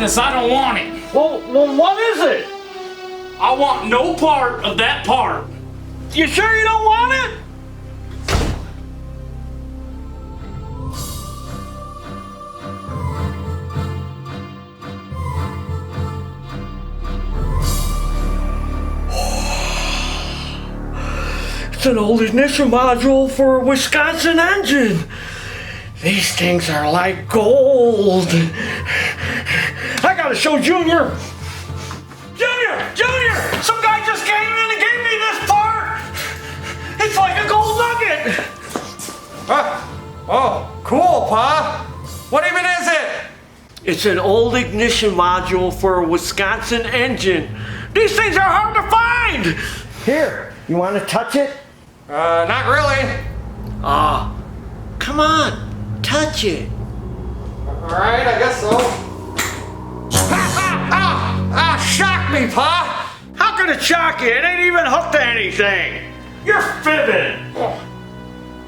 madness. I don't want it. Well, what is it? I want no part of that part. You sure you don't want it? It's an old ignition module for a Wisconsin engine. These things are like gold. I gotta show Junior. Junior! Some guy just came in and gave me this part. It's like a gold nugget. Oh, cool, Pa. What even is it? It's an old ignition module for a Wisconsin engine. These things are hard to find. Here, you want to touch it? Not really. Come on, touch it. Alright, I guess so. Shock me, Pa! How can it shock you? It ain't even hooked to anything. You're fibbing.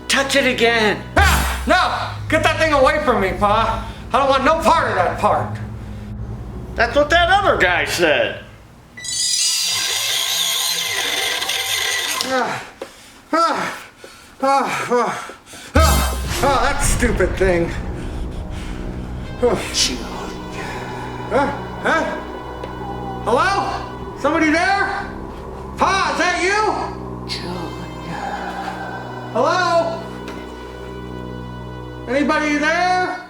Touch it again. No! Get that thing away from me, Pa! I don't want no part of that part. That's what that other guy said. That stupid thing. Hello? Somebody there? Pa, is that you? Hello? Anybody there?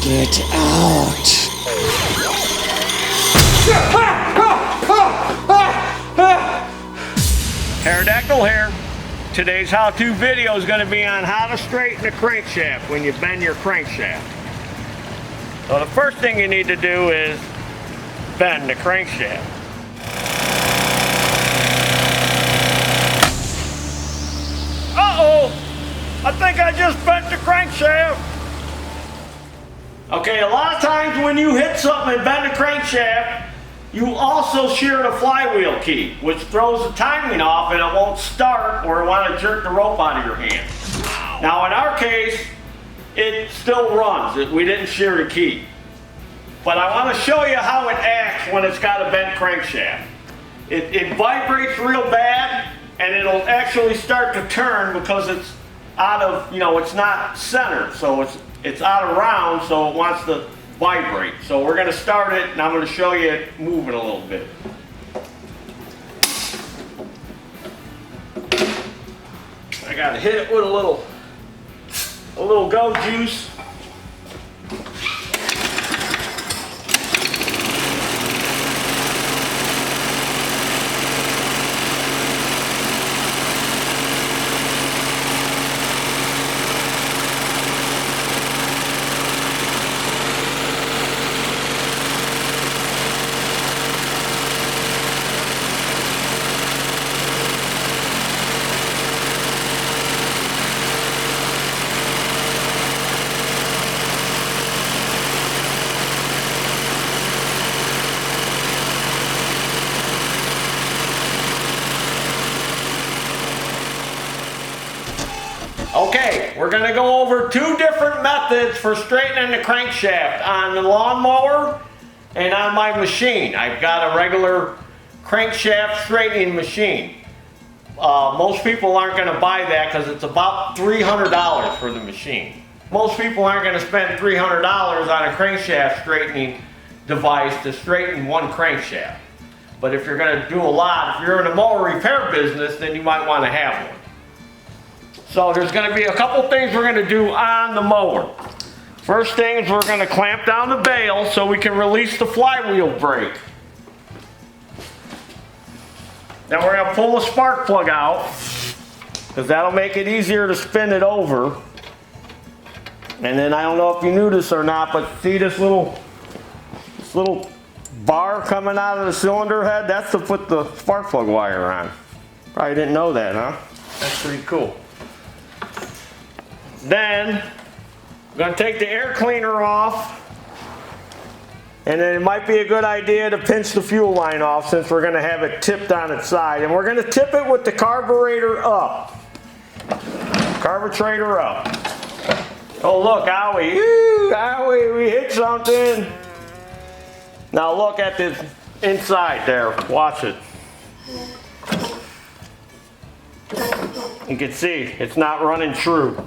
Get out. Pterodactyl here. Today's how-to video is going to be on how to straighten a crankshaft when you bend your crankshaft. So the first thing you need to do is bend the crankshaft. Uh-oh! I think I just bent the crankshaft. Okay, a lot of times when you hit something and bend the crankshaft, you also shear the flywheel key, which throws the timing off and it won't start or want to jerk the rope out of your hand. Now in our case, it still runs. We didn't shear the key. But I want to show you how it acts when it's got a bent crankshaft. It vibrates real bad and it'll actually start to turn because it's out of, it's not centered. So it's out of round, so it wants to vibrate. So we're going to start it and I'm going to show you it moving a little bit. I got to hit it with a little go juice. Okay, we're going to go over two different methods for straightening the crankshaft on the lawnmower and on my machine. I've got a regular crankshaft straightening machine. Most people aren't going to buy that because it's about $300 for the machine. Most people aren't going to spend $300 on a crankshaft straightening device to straighten one crankshaft. But if you're going to do a lot, if you're in a mower repair business, then you might want to have one. So there's going to be a couple things we're going to do on the mower. First thing is we're going to clamp down the bail so we can release the flywheel brake. Then we're going to pull the spark plug out because that'll make it easier to spin it over. And then I don't know if you knew this or not, but see this little bar coming out of the cylinder head? That's to put the spark plug wire on. Probably didn't know that, huh? That's pretty cool. Then, I'm going to take the air cleaner off And then it might be a good idea to pinch the fuel line off since we're gonna have it tipped on its side. And we're gonna tip it with the carburetor up. Carburetor up. Oh look, owie, ooh, owie, we hit something. Now look at this inside there, watch it. You can see it's not running true.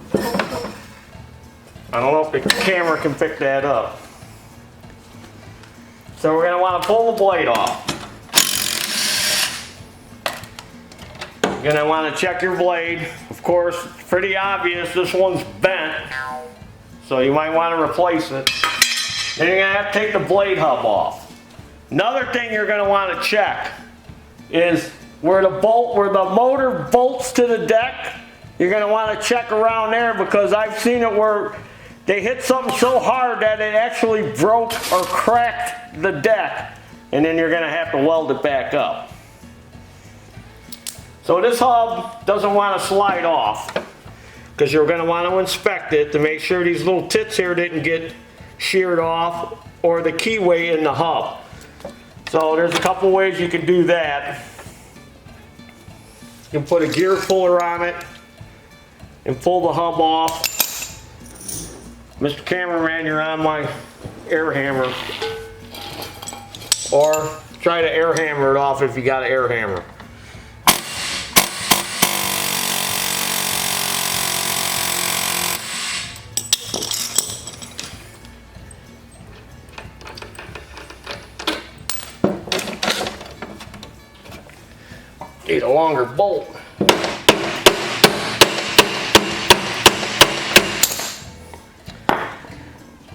I don't know if the camera can pick that up. So we're going to want to pull the blade off. You're going to want to check your blade. Of course, it's pretty obvious this one's bent, so you might want to replace it. Then you're going to have to take the blade hub off. Another thing you're going to want to check is where the motor bolts to the deck. You're going to want to check around there because I've seen it where they hit something so hard that it actually broke or cracked the deck, and then you're going to have to weld it back up. So this hub doesn't want to slide off because you're going to want to inspect it to make sure these little tits here didn't get sheared off or the keyway in the hub. So there's a couple ways you can do that. You can put a gear puller on it and pull the hub off. Mr. Cameraman, you're on my air hammer. Or try to air hammer it off if you got an air hammer. Need a longer bolt.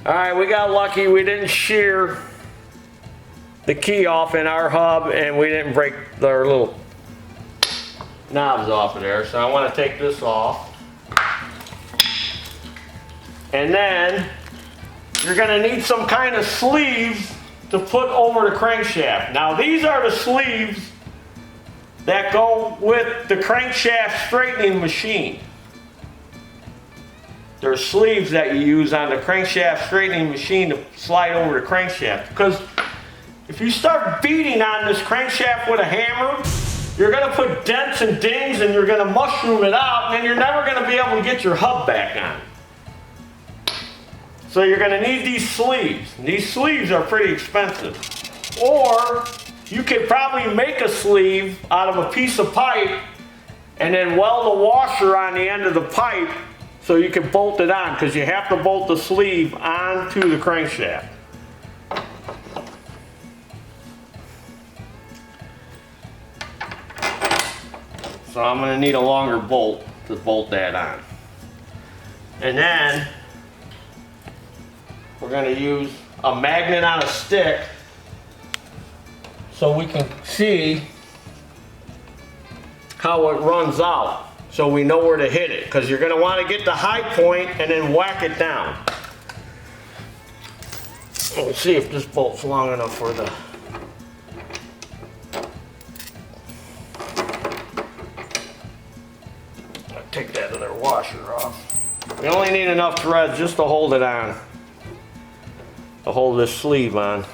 Alright, we got lucky. We didn't shear the key off in our hub and we didn't break our little knobs off of there. So I want to take this off. And then you're going to need some kind of sleeves to put over the crankshaft. Now these are the sleeves that go with the crankshaft straightening machine. There's sleeves that you use on the crankshaft straightening machine to slide over the crankshaft. Because if you start beating on this crankshaft with a hammer, you're going to put dents and dings and you're going to mushroom it out, and then you're never going to be able to get your hub back on. So you're going to need these sleeves. And these sleeves are pretty expensive. Or you could probably make a sleeve out of a piece of pipe and then weld a washer on the end of the pipe so you can bolt it on, because you have to bolt the sleeve onto the crankshaft. So I'm going to need a longer bolt to bolt that on. And then we're going to use a magnet on a stick so we can see how it runs out, so we know where to hit it, because you're going to want to get the high point and then whack it down. Let's see if this bolt's long enough for the... I'll take that other washer off. We only need enough threads just to hold it on, to hold this sleeve on.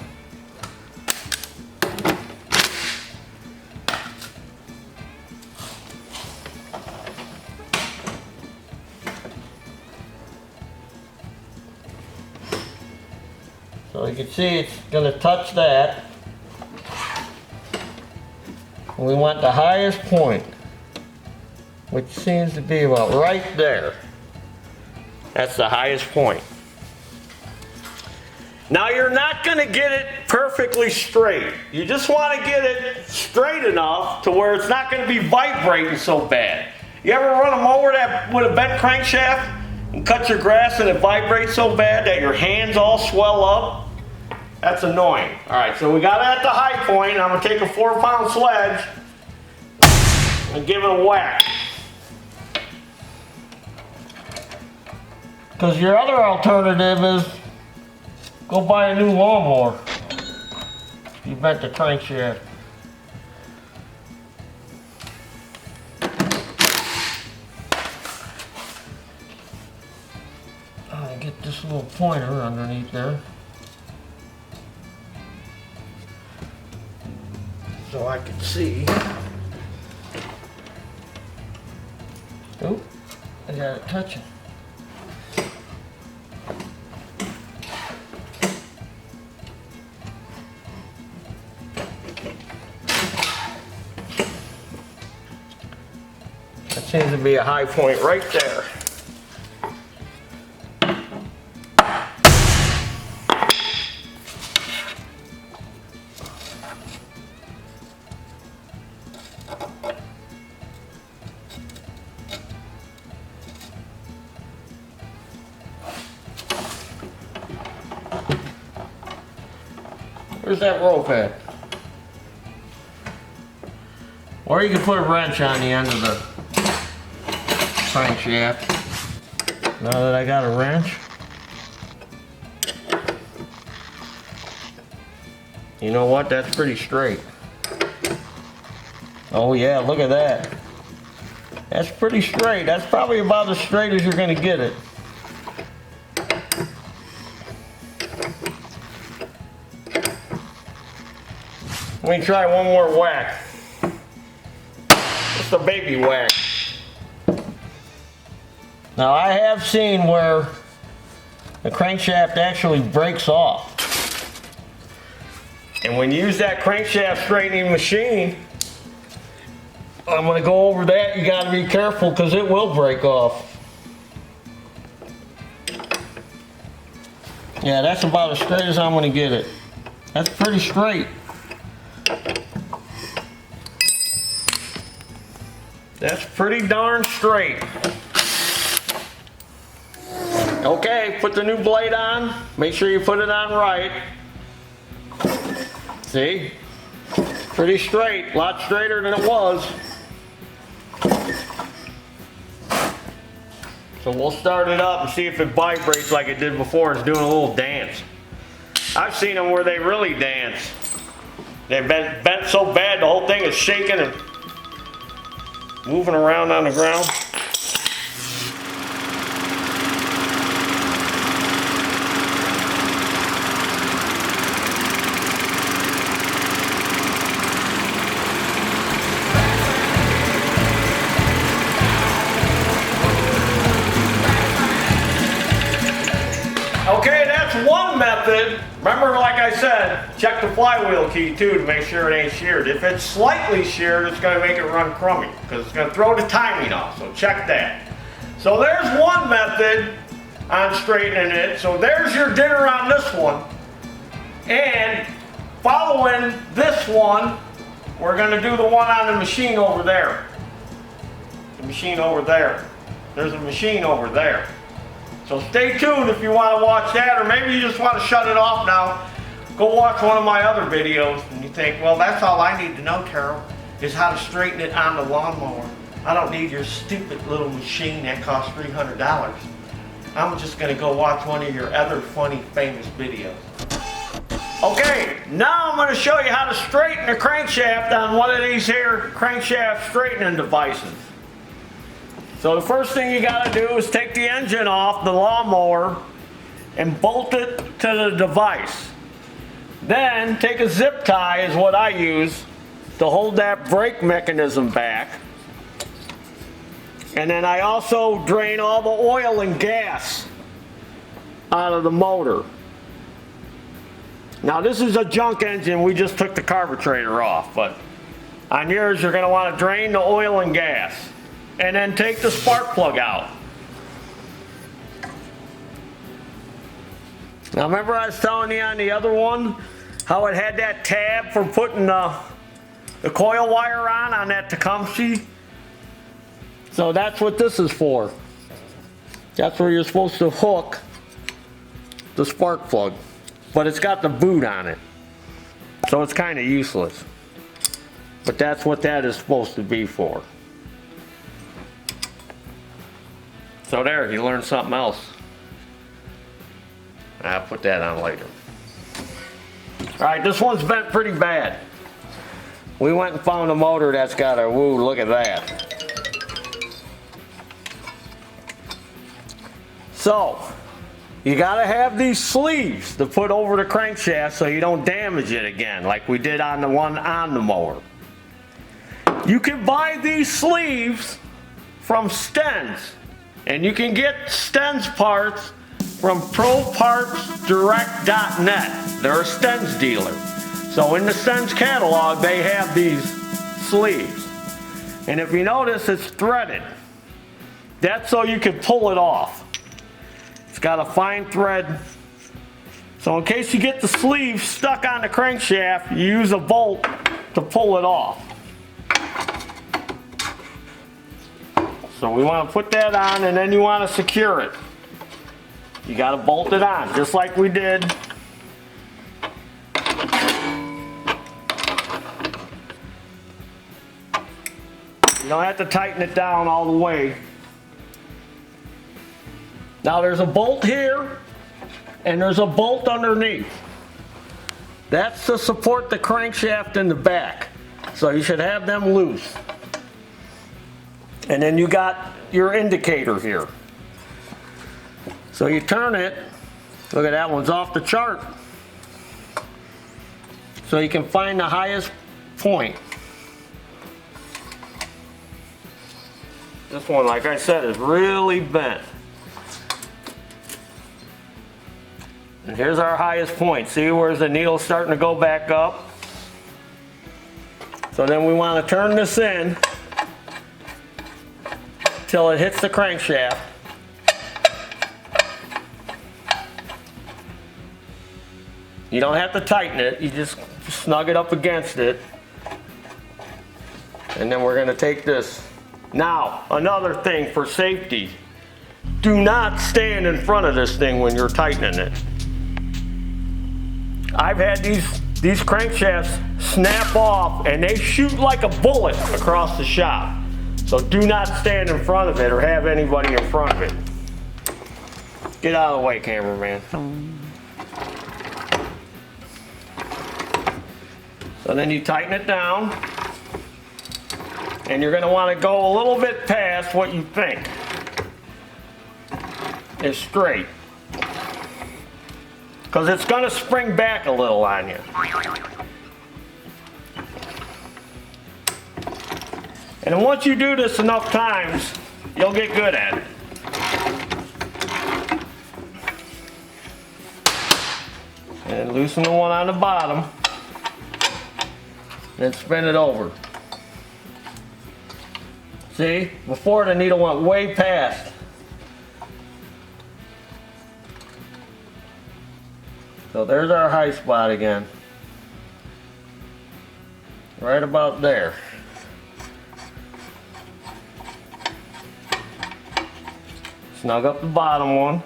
So you can see it's going to touch that. We want the highest point, which seems to be about right there. That's the highest point. Now you're not going to get it perfectly straight. You just want to get it straight enough to where it's not going to be vibrating so bad. You ever run a mower that with a bent crankshaft and cut your grass and it vibrates so bad that your hands all swell up? That's annoying. Alright, so we got it at the high point. I'm going to take a 4-pound sledge and give it a whack. Because your other alternative is go buy a new lawnmower. You bent the crankshaft. Get this little pointer underneath there. so I can see. Oh, I got it touching. That seems to be a high point right there. Where's that rope at? Or you can put a wrench on the end of the crankshaft. Now that I got a wrench, you know what? That's pretty straight. Oh yeah, look at that. That's pretty straight. That's probably about as straight as you're gonna get it. Let me try one more whack. Just a baby whack. Now I have seen where the crankshaft actually breaks off. And when you use that crankshaft straightening machine, I'm going to go over that. You got to be careful because it will break off. Yeah, that's about as straight as I'm going to get it. That's pretty straight. That's pretty darn straight. Okay, put the new blade on. Make sure you put it on right. See? Pretty straight. A lot straighter than it was. So we'll start it up and see if it vibrates like it did before. It's doing a little dance. I've seen them where they really dance. They've been bent so bad the whole thing is shaking and moving around on the ground. Okay, that's one method. Remember, like I said, check the flywheel key too to make sure it ain't sheared. If it's slightly sheared, it's going to make it run crummy because it's going to throw the timing off. So check that. So there's one method on straightening it. So there's your dinner on this one. And following this one, we're going to do the one on the machine over there. The machine over there. There's a machine over there. So stay tuned if you want to watch that, or maybe you just want to shut it off now. Go watch one of my other videos and you think, well, that's all I need to know, Taryl, is how to straighten it on the lawnmower. I don't need your stupid little machine that costs $300. I'm just going to go watch one of your other funny, famous videos. Okay, now I'm going to show you how to straighten the crankshaft on one of these here crankshaft straightening devices. So the first thing you got to do is take the engine off the lawnmower and bolt it to the device. Then take a zip tie is what I use to hold that brake mechanism back. And then I also drain all the oil and gas out of the motor. Now this is a junk engine, we just took the carburetor off, but on yours you're going to want to drain the oil and gas. And then take the spark plug out. Now remember I was telling you on the other one how it had that tab for putting the coil wire on that Tecumseh? So that's what this is for. That's where you're supposed to hook the spark plug. But it's got the boot on it. So it's kind of useless. But that's what that is supposed to be for. So there, you learned something else. I'll put that on later. Alright, this one's bent pretty bad. We went and found a motor that's got a, woo, look at that. So, you gotta have these sleeves to put over the crankshaft so you don't damage it again, like we did on the one on the mower. You can buy these sleeves from Stens, and you can get Stens parts from ProPartsDirect.net. They're a Stens dealer. So in the Stens catalog, they have these sleeves. And if you notice, it's threaded. That's so you can pull it off. It's got a fine thread. So in case you get the sleeve stuck on the crankshaft, you use a bolt to pull it off. So we want to put that on, and then you want to secure it. You got to bolt it on, just like we did. You don't have to tighten it down all the way. Now there's a bolt here, and there's a bolt underneath. That's to support the crankshaft in the back. So you should have them loose. And then you got your indicator here. So you turn it, look at that one's off the chart. So you can find the highest point. This one, like I said, is really bent. And here's our highest point. See where's the needle starting to go back up? So then we want to turn this in till it hits the crankshaft. You don't have to tighten it, you just snug it up against it. And then we're going to take this. Now, another thing for safety. Do not stand in front of this thing when you're tightening it. I've had these crankshafts snap off and they shoot like a bullet across the shop. So do not stand in front of it or have anybody in front of it. Get out of the way, cameraman. So then you tighten it down, and you're going to want to go a little bit past what you think is straight, because it's going to spring back a little on you. And once you do this enough times, you'll get good at it. And loosen the one on the bottom. Then spin it over. See? Before the needle went way past. So there's our high spot again. Right about there. Snug up the bottom one.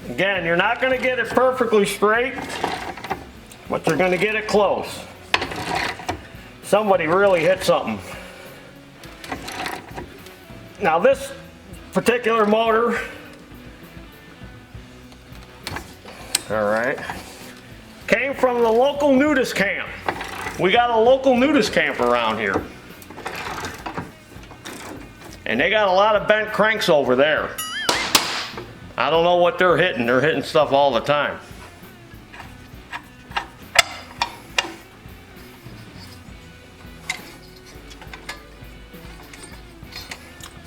Again, you're not going to get it perfectly straight, but you're going to get it close. Somebody really hit something. Now this particular motor, alright, came from the local nudist camp. We got a local nudist camp around here. And they got a lot of bent cranks over there. I don't know what they're hitting. They're hitting stuff all the time.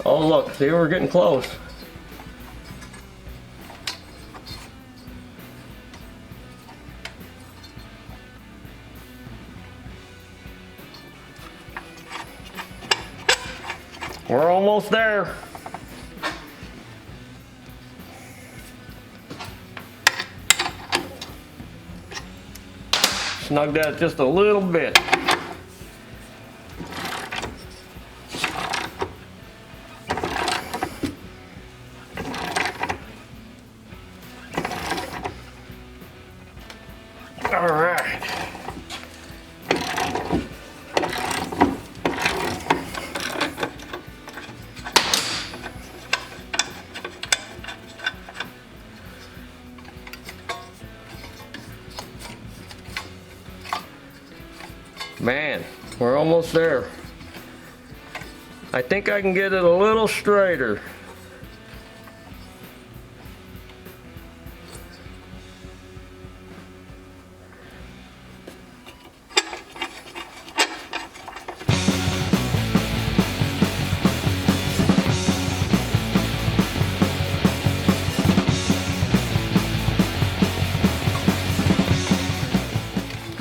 Oh look, see, we're getting close. We're almost there. Snug that just a little bit. All right. Man, we're almost there. I think I can get it a little straighter.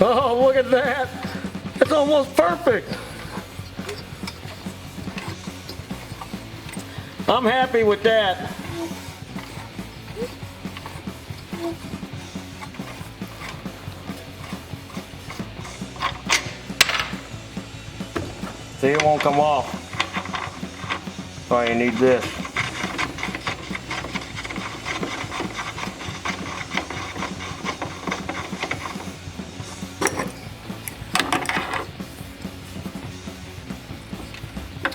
Oh, look at that. It's almost perfect. I'm happy with that. See, it won't come off. Oh, you need this.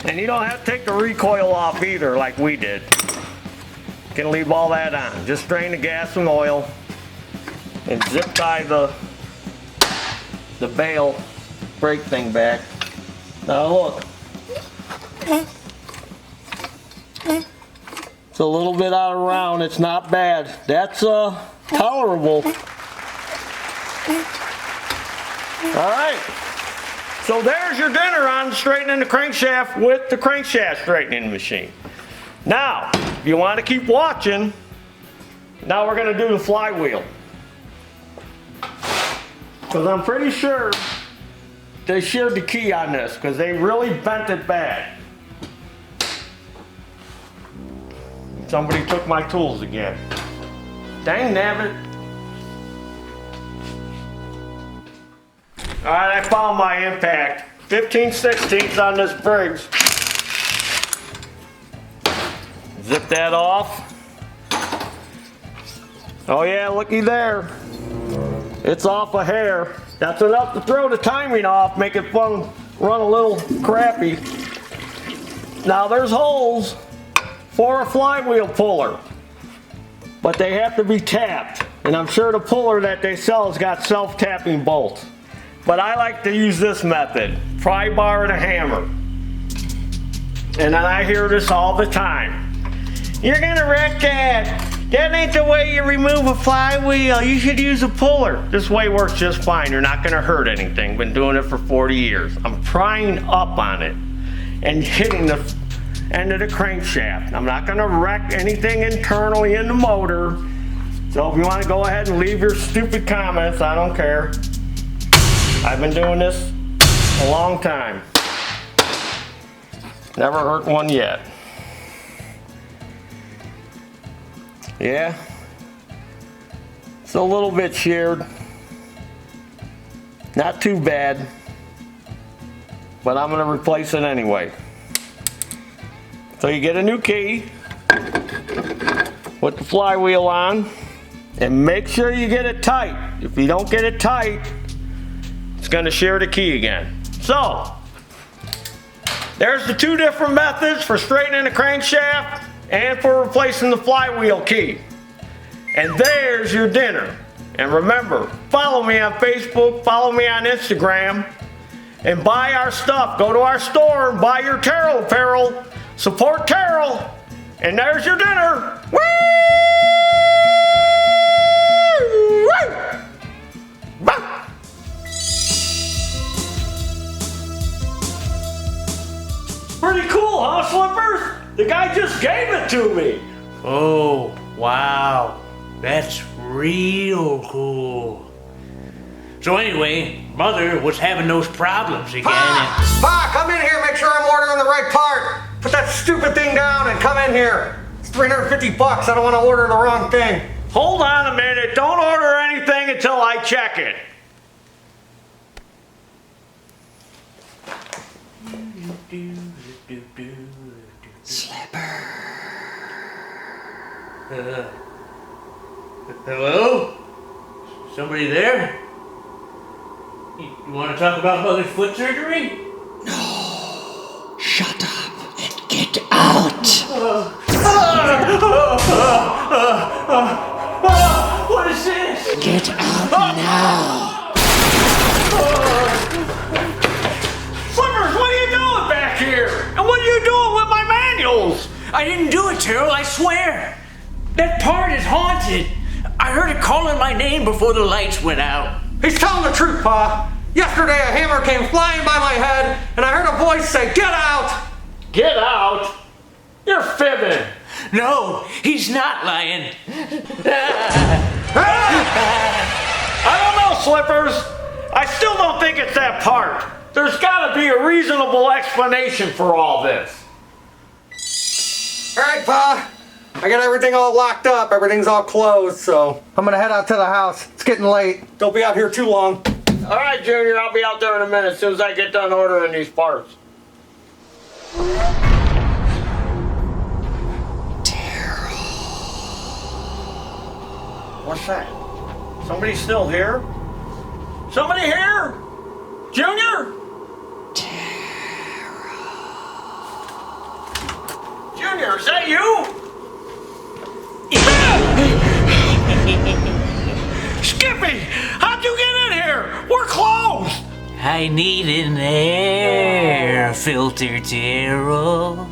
And you don't have to take the recoil off either like we did. You can leave all that on. Just drain the gas and oil and zip tie the bail brake thing back. Now look. It's a little bit out of round. It's not bad. That's tolerable. All right. So there's your dinner on straightening the crankshaft with the crankshaft straightening machine. Now, if you want to keep watching, now we're going to do the flywheel. Because I'm pretty sure they sheared the key on this because they really bent it bad. Somebody took my tools again. Dang nabbit. All right, I found my impact. 15/16 on this Briggs. Zip that off. Oh yeah, looky there. It's off a hair. That's enough to throw the timing off, make it run a little crappy. Now there's holes for a flywheel puller, but they have to be tapped. And I'm sure the puller that they sell has got self-tapping bolts. But I like to use this method, pry bar and a hammer. And then I hear this all the time. You're gonna wreck that. That ain't the way you remove a flywheel. You should use a puller. This way works just fine. You're not gonna hurt anything. Been doing it for 40 years. I'm prying up on it and hitting the end of the crankshaft. I'm not gonna wreck anything internally in the motor. So if you wanna go ahead and leave your stupid comments, I don't care. I've been doing this a long time. Never hurt one yet. Yeah, it's a little bit sheared. Not too bad, but I'm gonna replace it anyway. So you get a new key, put the flywheel on, and make sure you get it tight. If you don't get it tight, it's going to shear the key again. So, there's the two different methods for straightening the crankshaft and for replacing the flywheel key. And there's your dinner. And remember, follow me on Facebook, follow me on Instagram, and buy our stuff. Go to our store and buy your Taryl Apparel. Support Taryl. And there's your dinner. Woo! Bah! Pretty cool, huh, Slippers? The guy just gave it to me. Oh, wow. That's real cool. So anyway, Mother was having those problems again. Pa, come in here, make sure I'm ordering the right part. Put that stupid thing down and come in here. It's $350. I don't want to order the wrong thing. Hold on a minute. Don't order anything until I check it. Slipper. Hello? Somebody there? You want to talk about Mother's foot surgery? No. Shut up and get out. What is this? Get out now. Slippers, what are you doing back here? And what are you doing wheels! I didn't do it, Taryl, I swear. That part is haunted. I heard it calling my name before the lights went out. He's telling the truth, Pa. Yesterday a hammer came flying by my head, and I heard a voice say, "Get out!" Get out? You're fibbing. No, he's not lying. I don't know, Slippers. I still don't think it's that part. There's gotta be a reasonable explanation for all this. All right, Pa. I got everything all locked up. Everything's all closed, so I'm gonna head out to the house. It's getting late. Don't be out here too long. All right, Junior, I'll be out there in a minute as soon as I get done ordering these parts. What's that? Somebody still here? Somebody here? Junior? Junior, is that you? Skippy, how'd you get in here? We're closed. I need an air filter, Taryl.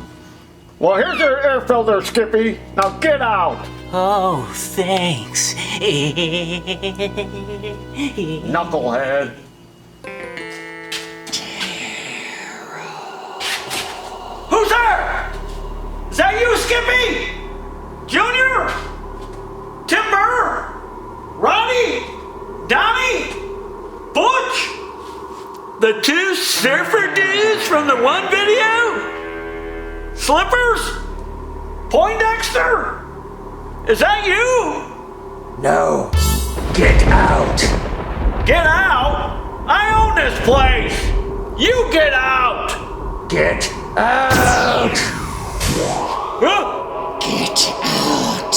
Well, here's your air filter, Skippy. Now get out. Oh, thanks. Knucklehead. Who's there? Is that you, Skippy? Junior? Timber? Ronnie? Donnie? Butch? The two surfer dudes from the one video? Slippers? Poindexter? Is that you? No. Get out. Get out? I own this place. You get out. Get out. Huh? Get out.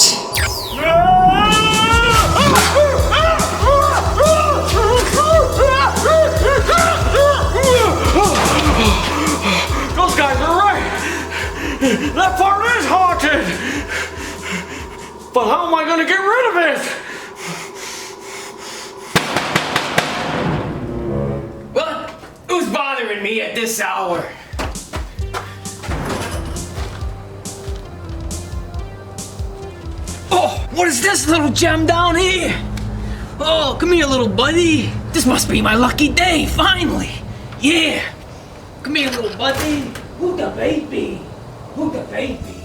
Those guys are right. That part is haunted. But how am I going to get rid of it? Well, who's bothering me at this hour? Oh, what is this little gem down here? Oh, come here, little buddy. This must be my lucky day, finally. Yeah. Come here, little buddy. Who the baby? Who the baby?